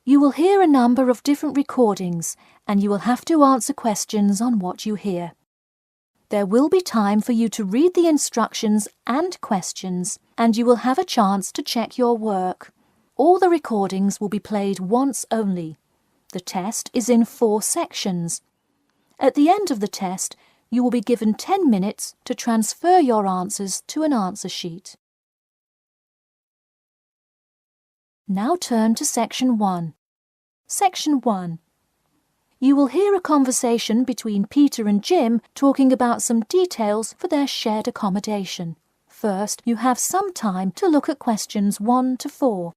You will hear a number of different recordings and you will have to answer questions on what you hear. There will be time for you to read the instructions and questions, and you will have a chance to check your work. All the recordings will be played once only. The test is in 4 sections. At the end of the test, you will be given 10 minutes to transfer your answers to an answer sheet. Now turn to Section 1. Section 1. You will hear a conversation between Peter and Jim talking about some details for their shared accommodation. First, you have some time to look at questions 1 to 4.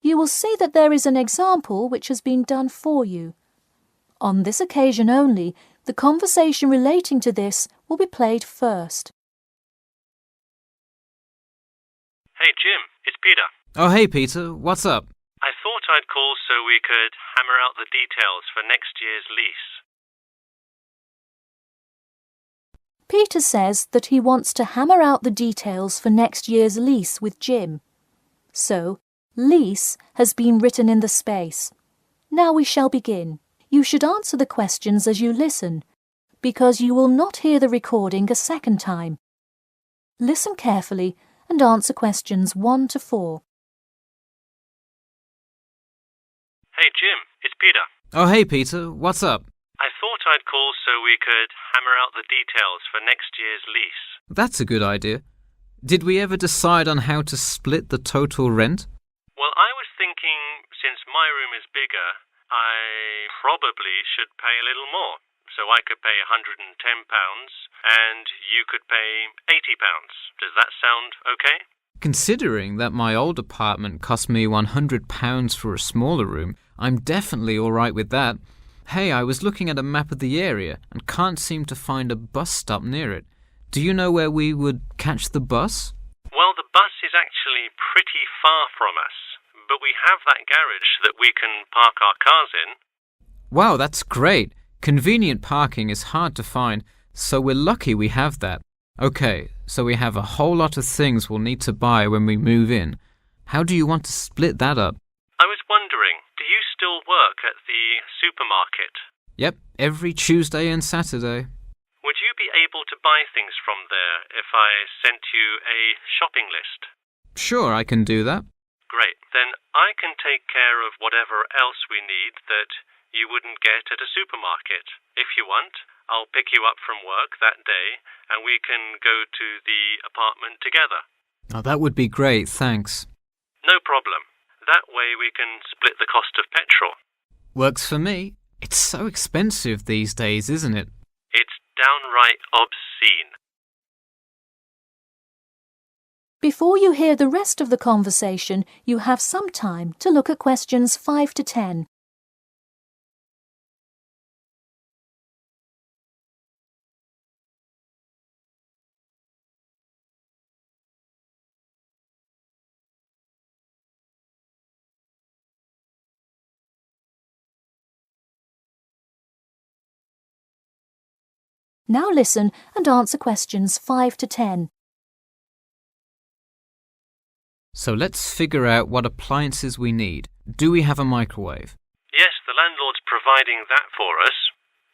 You will see that there is an example which has been done for you. On this occasion only, the conversation relating to this will be played first. Hey Jim, it's Peter. Oh hey Peter, what's up? I thought I'd call so we could hammer out the details for next year's lease. Peter says that he wants to hammer out the details for next year's lease with Jim. So, lease has been written in the space. Now we shall begin. You should answer the questions as you listen, because you will not hear the recording a second time. Listen carefully and answer questions 1 to 4. Hey Jim, it's Peter. Oh hey Peter, what's up? I thought I'd call so we could hammer out the details for next year's lease. That's a good idea. Did we ever decide on how to split the total rent? Well, I was thinking, since my room is bigger, I probably should pay a little more. So I could pay £110 and you could pay £80. Does that sound okay? Considering that my old apartment cost me £100 for a smaller room, I'm definitely all right with that. Hey, I was looking at a map of the area and can't seem to find a bus stop near it. Do you know where we would catch the bus? Well, the bus is actually pretty far from us, but we have that garage that we can park our cars in. Wow, that's great. Convenient parking is hard to find, so we're lucky we have that. Okay, so we have a whole lot of things we'll need to buy when we move in. How do you want to split that up? I was wondering, do you still work at the supermarket? Yep, every Tuesday and Saturday. Would you be able to buy things from there if I sent you a shopping list? Sure, I can do that. Great. Then I can take care of whatever else we need that you wouldn't get at a supermarket. If you want, I'll pick you up from work that day and we can go to the apartment together. Oh, that would be great, thanks. No problem. That way we can split the cost of petrol. Works for me. It's so expensive these days, isn't it? It's downright obscene. Before you hear the rest of the conversation, you have some time to look at questions 5 to 10. Now listen and answer questions 5 to 10. So let's figure out what appliances we need. Do we have a microwave? Yes, the landlord's providing that for us.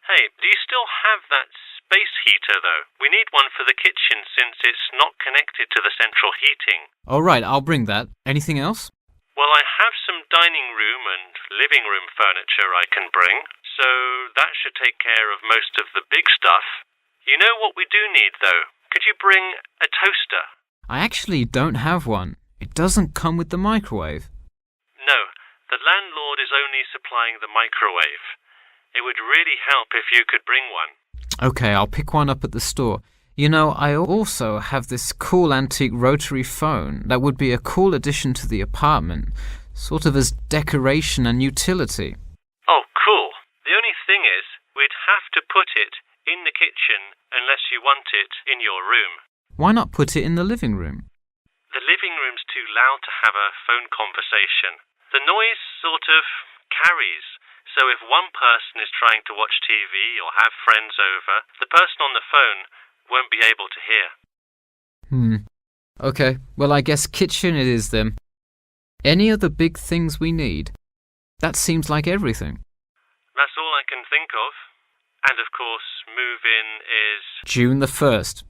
Hey, do you still have that space heater, though? We need one for the kitchen since it's not connected to the central heating. All right, I'll bring that. Anything else? Well, I have some dining room and living room furniture I can bring, so that should take care of most of the big stuff. You know what we do need, though? Could you bring a toaster? I actually don't have one. It doesn't come with the microwave. No, the landlord is only supplying the microwave. It would really help if you could bring one. Okay, I'll pick one up at the store. You know, I also have this cool antique rotary phone that would be a cool addition to the apartment, sort of as decoration and utility. Oh, cool. The only thing is, we'd have to put it in the kitchen unless you want it in your room. Why not put it in the living room? The living room's too loud to have a phone conversation. The noise sort of carries, so if one person is trying to watch TV or have friends over, the person on the phone won't be able to hear. Okay, well I guess kitchen it is then. Any other big things we need? That seems like everything. That's all I can think of. And of course, move-in is June the 1st.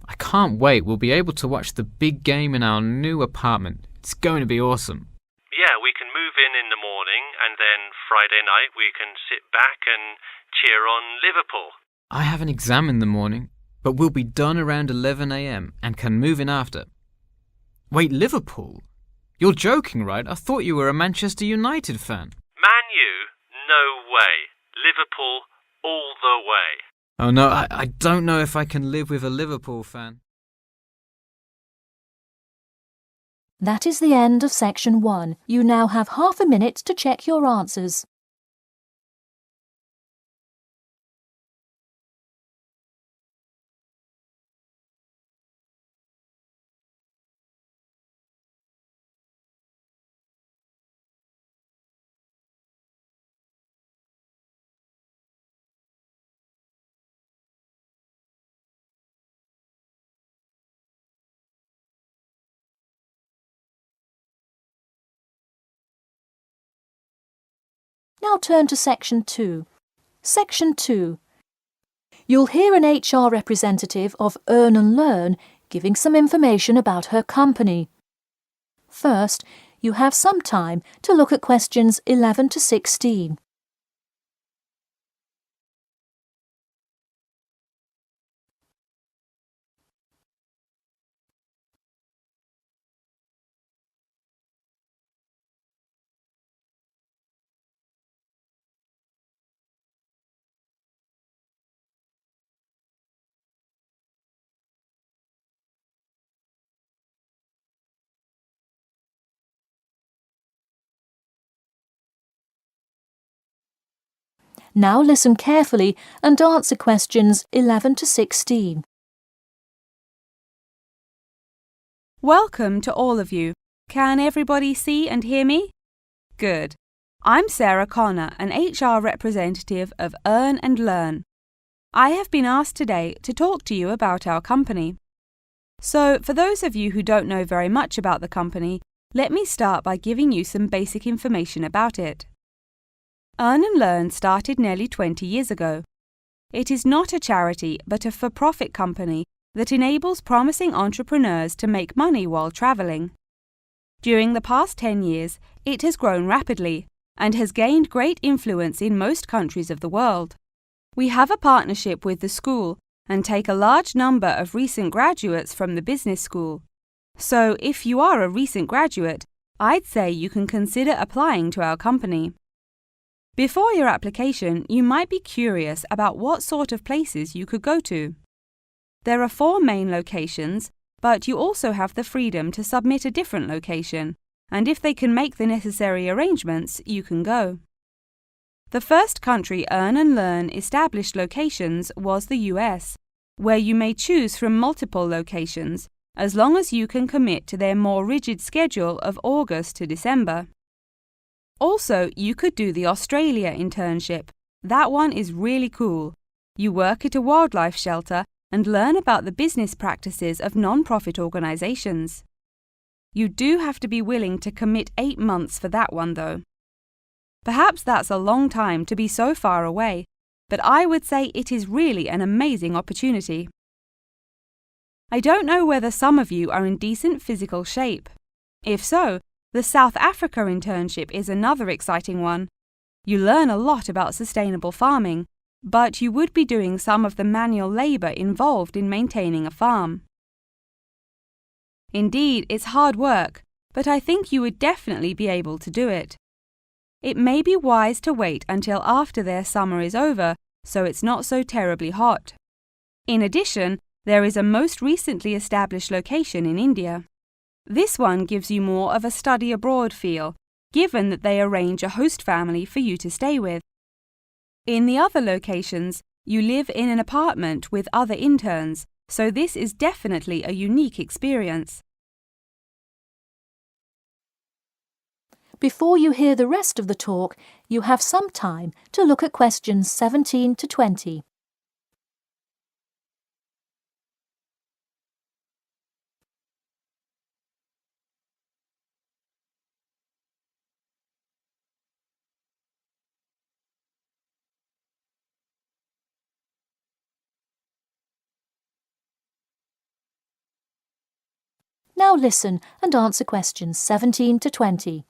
I can't wait. We'll be able to watch the big game in our new apartment. It's going to be awesome. Yeah, we can move in the morning, and then Friday night we can sit back and cheer on Liverpool. I have an exam in the morning, but we'll be done around 11 a.m. and can move in after. Wait, Liverpool? You're joking, right? I thought you were a Manchester United fan. Man U? No way. Liverpool all the way. Oh no, I don't know if I can live with a Liverpool fan. That is the end of section 1. You now have half a minute to check your answers. Now turn to section 2. Section 2. You'll hear an HR representative of Earn and Learn giving some information about her company. First, you have some time to look at questions 11 to 16. Now listen carefully and answer questions 11 to 16. Welcome to all of you. Can everybody see and hear me? Good. I'm Sarah Connor, an HR representative of Earn and Learn. I have been asked today to talk to you about our company. So, for those of you who don't know very much about the company, let me start by giving you some basic information about it. Earn and Learn started nearly 20 years ago. It is not a charity but a for-profit company that enables promising entrepreneurs to make money while traveling. During the past 10 years, it has grown rapidly and has gained great influence in most countries of the world. We have a partnership with the school and take a large number of recent graduates from the business school. So, if you are a recent graduate, I'd say you can consider applying to our company. Before your application, you might be curious about what sort of places you could go to. There are 4 main locations, but you also have the freedom to submit a different location, and if they can make the necessary arrangements, you can go. The first country Earn and Learn established locations was the US, where you may choose from multiple locations, as long as you can commit to their more rigid schedule of August to December. Also, you could do the Australia internship. That one is really cool. You work at a wildlife shelter and learn about the business practices of non-profit organizations. You do have to be willing to commit 8 months for that one, though. Perhaps that's a long time to be so far away, but I would say it is really an amazing opportunity. I don't know whether some of you are in decent physical shape. If so, the South Africa internship is another exciting one. You learn a lot about sustainable farming, but you would be doing some of the manual labor involved in maintaining a farm. Indeed, it's hard work, but I think you would definitely be able to do it. It may be wise to wait until after their summer is over, so it's not so terribly hot. In addition, there is a most recently established location in India. This one gives you more of a study abroad feel, given that they arrange a host family for you to stay with. In the other locations, You live in an apartment with other interns, so this is definitely a unique experience. Before you hear the rest of the talk, you have some time to look at questions 17 to 20. Now listen and answer questions 17 to 20.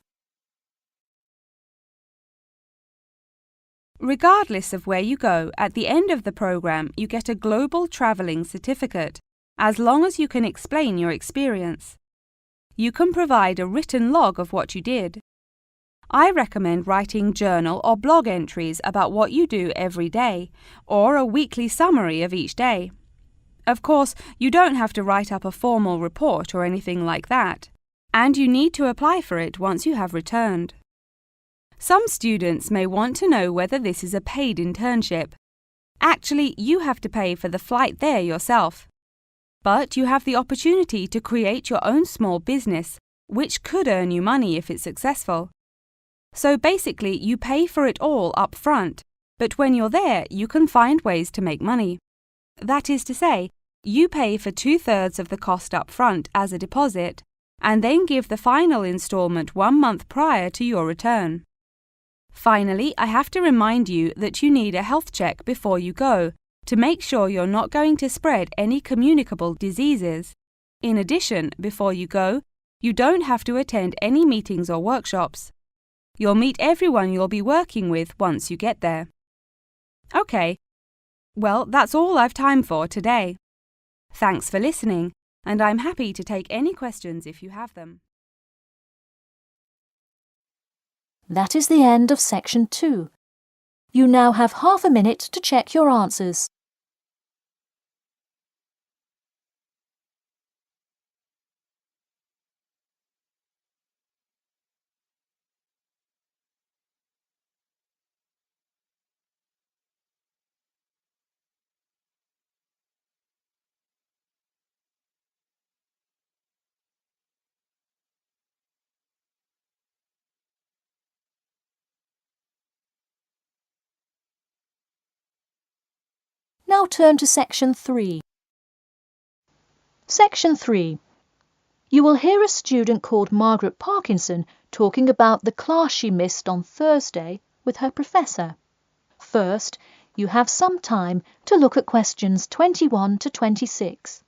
Regardless of where you go, at the end of the program you get a global travelling certificate, as long as you can explain your experience. You can provide a written log of what you did. I recommend writing journal or blog entries about what you do every day, or a weekly summary of each day. Of course, you don't have to write up a formal report or anything like that, and you need to apply for it once you have returned. Some students may want to know whether this is a paid internship. Actually, you have to pay for the flight there yourself. But you have the opportunity to create your own small business, which could earn you money if it's successful. So basically, you pay for it all up front, but when you're there, you can find ways to make money. That is to say, you pay for 2/3 of the cost up front as a deposit, and then give the final instalment 1 month prior to your return. Finally, I have to remind you that you need a health check before you go, to make sure you're not going to spread any communicable diseases. In addition, before you go, you don't have to attend any meetings or workshops. You'll meet everyone you'll be working with once you get there. Okay, well, that's all I've time for today. Thanks for listening, and I'm happy to take any questions if you have them. That is the end of section 2. You now have half a minute to check your answers. Now turn to section 3. Section 3. You will hear a student called Margaret Parkinson talking about the class she missed on Thursday with her professor. First, you have some time to look at questions 21 to 26.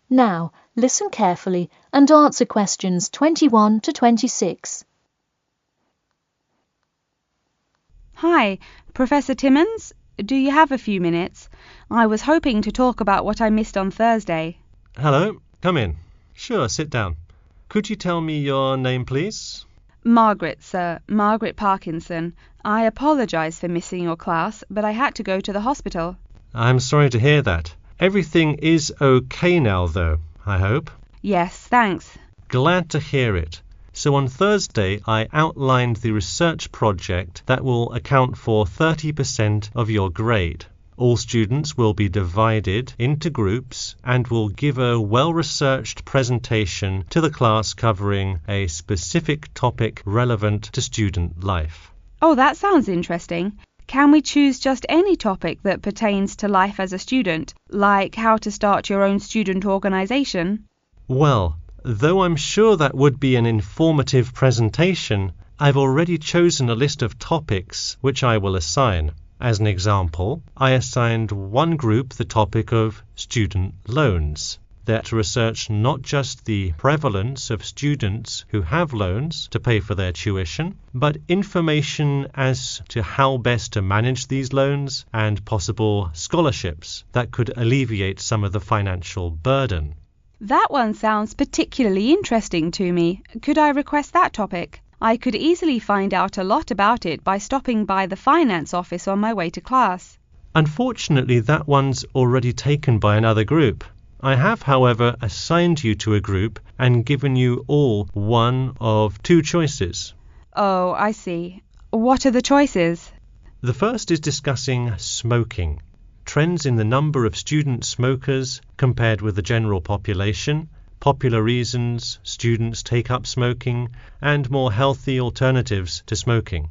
Now, listen carefully and answer questions 21 to 26. Hi, Professor Timmons, do you have a few minutes? I was hoping to talk about what I missed on Thursday. Hello, come in. Sure, sit down. Could you tell me your name, please? Margaret, sir. Margaret Parkinson. I apologise for missing your class, but I had to go to the hospital. I'm sorry to hear that. Everything is okay now, though, I hope? Yes, thanks. Glad to hear it. So on Thursday, I outlined the research project that will account for 30% of your grade. All students will be divided into groups and will give a well-researched presentation to the class covering a specific topic relevant to student life. Oh, that sounds interesting. Can we choose just any topic that pertains to life as a student, like how to start your own student organisation? Well, though I'm sure that would be an informative presentation, I've already chosen a list of topics which I will assign. As an example, I assigned one group the topic of student loans. They're to research not just the prevalence of students who have loans to pay for their tuition, but information as to how best to manage these loans and possible scholarships that could alleviate some of the financial burden. That one sounds particularly interesting to me. Could I request that topic? I could easily find out a lot about it by stopping by the finance office on my way to class. Unfortunately, that one's already taken by another group. I have, however, assigned you to a group and given you all one of two choices. Oh, I see. What are the choices? The first is discussing smoking, trends in the number of student smokers compared with the general population, popular reasons students take up smoking, and more healthy alternatives to smoking.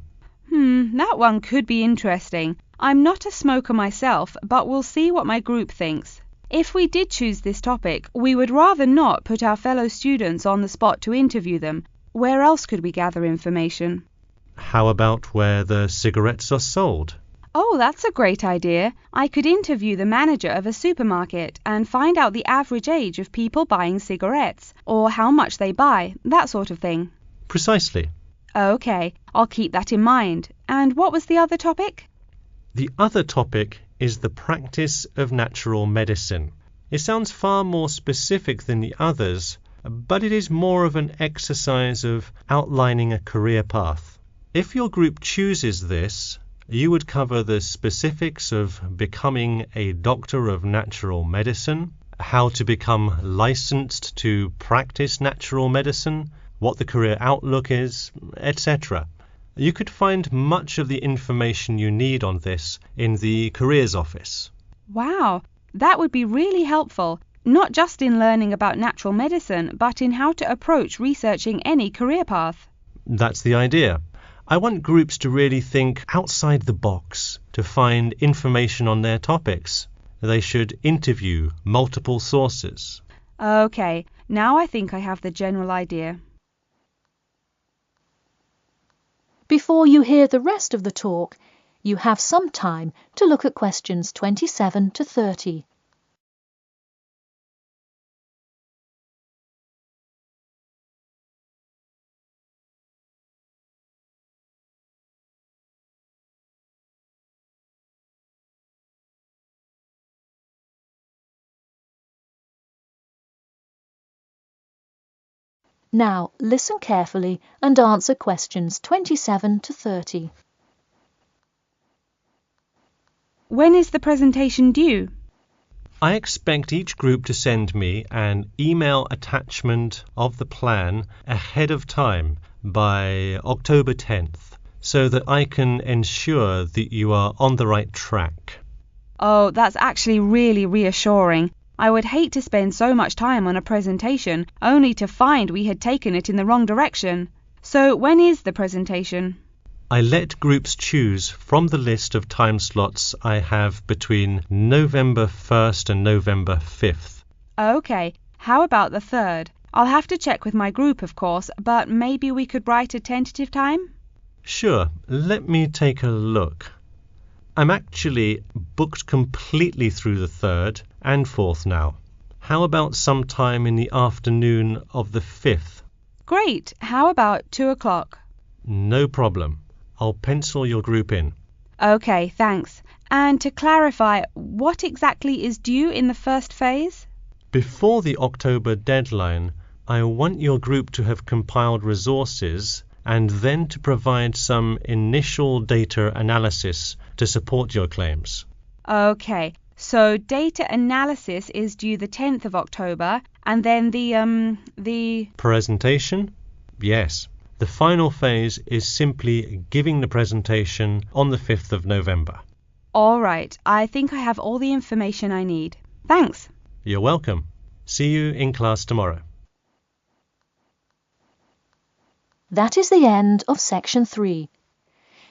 That one could be interesting. I'm not a smoker myself, but we'll see what my group thinks. If we did choose this topic, we would rather not put our fellow students on the spot to interview them. Where else could we gather information? How about where the cigarettes are sold? Oh, that's a great idea. I could interview the manager of a supermarket and find out the average age of people buying cigarettes, or how much they buy, that sort of thing. Precisely. Okay, I'll keep that in mind. And what was the other topic? The other topic is the practice of natural medicine. It sounds far more specific than the others, but it is more of an exercise of outlining a career path. If your group chooses this, you would cover the specifics of becoming a doctor of natural medicine, how to become licensed to practice natural medicine, what the career outlook is, etc. You could find much of the information you need on this in the careers office. Wow, that would be really helpful, not just in learning about natural medicine, but in how to approach researching any career path. That's the idea. I want groups to really think outside the box to find information on their topics. They should interview multiple sources. Okay, now I think I have the general idea. Before you hear the rest of the talk, you have some time to look at questions 27 to 30. Now, listen carefully and answer questions 27 to 30. When is the presentation due? I expect each group to send me an email attachment of the plan ahead of time by October 10th, so that I can ensure that you are on the right track. Oh, that's actually really reassuring. I would hate to spend so much time on a presentation only to find we had taken it in the wrong direction. So when is the presentation? I let groups choose from the list of time slots I have between November 1st and November 5th. Okay, how about the 3rd? I'll have to check with my group, of course, but maybe we could write a tentative time? Sure, let me take a look. I'm actually booked completely through the 3rd and 4th now. How about sometime in the afternoon of the 5th? Great, how about 2 o'clock? No problem. I'll pencil your group in. Okay, thanks. And to clarify, what exactly is due in the first phase? Before the October deadline, I want your group to have compiled resources and then to provide some initial data analysis to support your claims. Okay, so data analysis is due the 10th of October, and then the Presentation? Yes. The final phase is simply giving the presentation on the 5th of November. All right, I think I have all the information I need. Thanks. You're welcome. See you in class tomorrow. That is the end of section 3.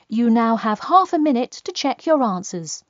You now have half a minute to check your answers.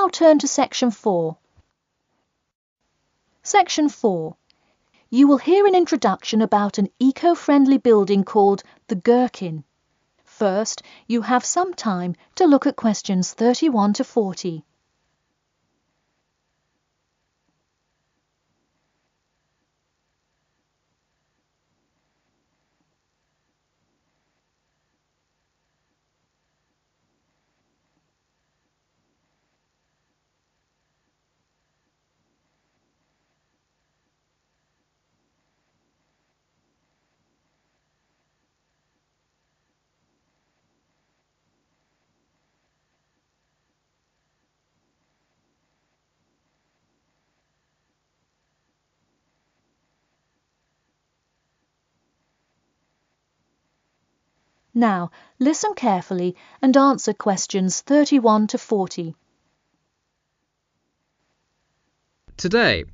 now turn to Section 4. Section 4. You will hear an introduction about an eco-friendly building called the Gherkin. First, you have some time to look at questions 31 to 40. Now, listen carefully and answer questions 31 to 40. Today,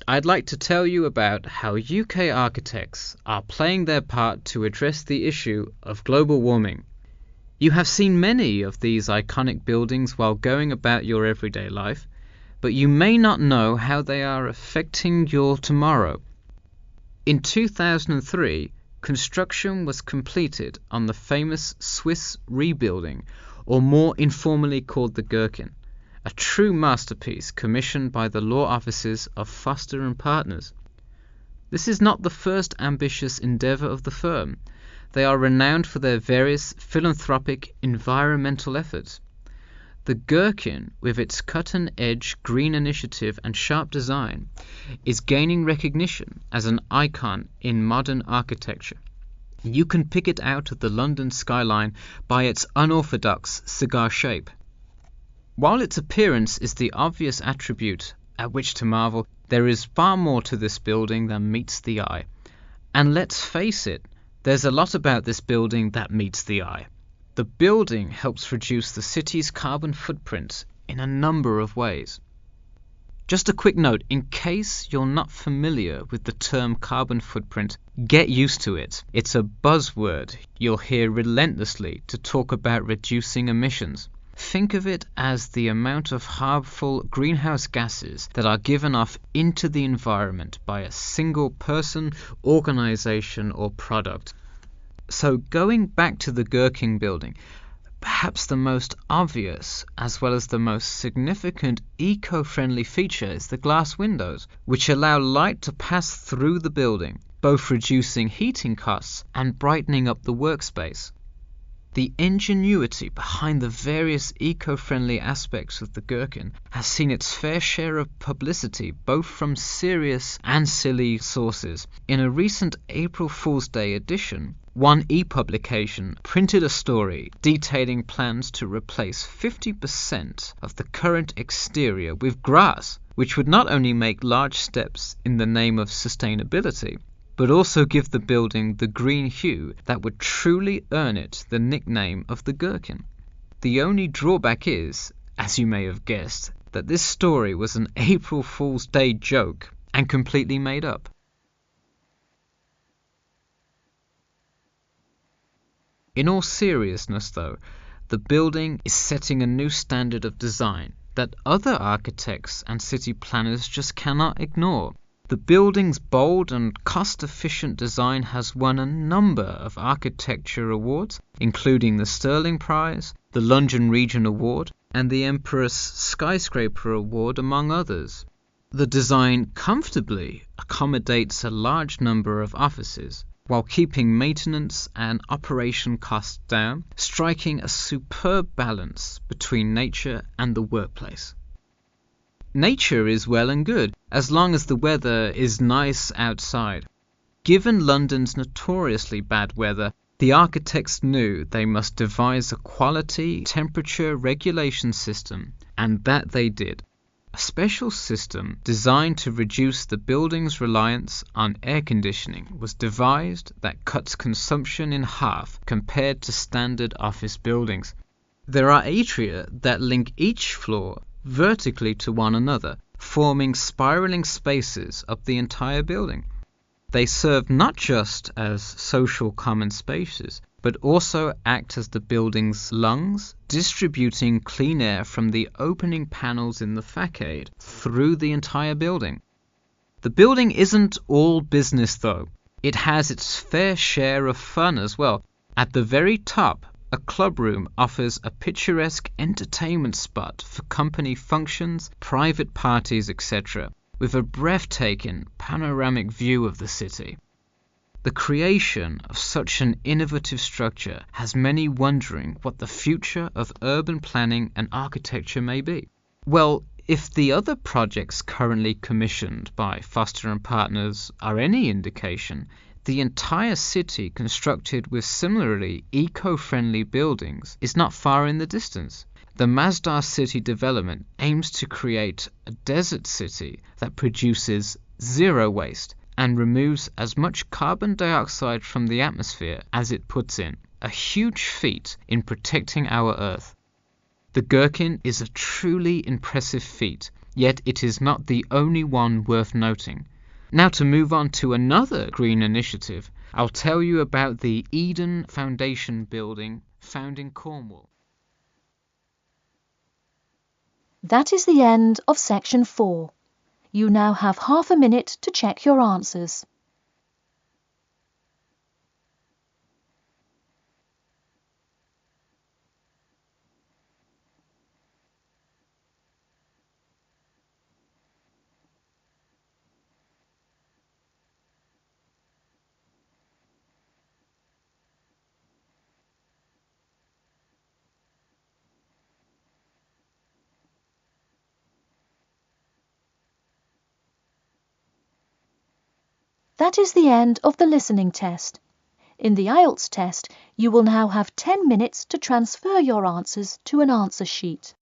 I'd like to tell you about how UK architects are playing their part to address the issue of global warming. You have seen many of these iconic buildings while going about your everyday life, but you may not know how they are affecting your tomorrow. In 2003, construction was completed on the famous Swiss rebuilding, or more informally called the Gherkin, a true masterpiece commissioned by the law offices of Foster & Partners. This is not the first ambitious endeavour of the firm. They are renowned for their various philanthropic environmental efforts. The Gherkin, with its cutting-edge green initiative and sharp design, is gaining recognition as an icon in modern architecture. You can pick it out of the London skyline by its unorthodox cigar shape. While its appearance is the obvious attribute at which to marvel, there is far more to this building than meets the eye. And let's face it, there's a lot about this building that meets the eye. The building helps reduce the city's carbon footprint in a number of ways. Just a quick note, in case you're not familiar with the term carbon footprint, get used to it. It's a buzzword you'll hear relentlessly to talk about reducing emissions. Think of it as the amount of harmful greenhouse gases that are given off into the environment by a single person, organization, or product. So going back to the Gherkin building, perhaps the most obvious as well as the most significant eco-friendly feature is the glass windows, which allow light to pass through the building, both reducing heating costs and brightening up the workspace. The ingenuity behind the various eco-friendly aspects of the Gherkin has seen its fair share of publicity, both from serious and silly sources. In a recent April Fool's Day edition, One e-publication printed a story detailing plans to replace 50% of the current exterior with grass, which would not only make large steps in the name of sustainability, but also give the building the green hue that would truly earn it the nickname of the Gherkin. The only drawback is, as you may have guessed, that this story was an April Fool's Day joke and completely made up. In all seriousness though, the building is setting a new standard of design that other architects and city planners just cannot ignore. The building's bold and cost-efficient design has won a number of architecture awards, including the Sterling Prize, the London Region Award, and the Empress Skyscraper Award, among others. The design comfortably accommodates a large number of offices, while keeping maintenance and operation costs down, striking a superb balance between nature and the workplace. Nature is well and good, as long as the weather is nice outside. Given London's notoriously bad weather, the architects knew they must devise a quality temperature regulation system, and that they did. A special system designed to reduce the building's reliance on air conditioning was devised that cuts consumption in half compared to standard office buildings. There are atria that link each floor vertically to one another, forming spiraling spaces up the entire building. They serve not just as social common spaces, but also act as the building's lungs, distributing clean air from the opening panels in the facade through the entire building. The building isn't all business though. It has its fair share of fun as well. At the very top, a club room offers a picturesque entertainment spot for company functions, private parties, etc., with a breathtaking panoramic view of the city. The creation of such an innovative structure has many wondering what the future of urban planning and architecture may be. Well, if the other projects currently commissioned by Foster and Partners are any indication, the entire city constructed with similarly eco-friendly buildings is not far in the distance. The Masdar City development aims to create a desert city that produces zero waste and removes as much carbon dioxide from the atmosphere as it puts in, a huge feat in protecting our Earth. The Gherkin is a truly impressive feat, yet it is not the only one worth noting. Now to move on to another green initiative, I'll tell you about the Eden Foundation building found in Cornwall. That is the end of section 4. You now have half a minute to check your answers. That is the end of the listening test. In the IELTS test, you will now have 10 minutes to transfer your answers to an answer sheet.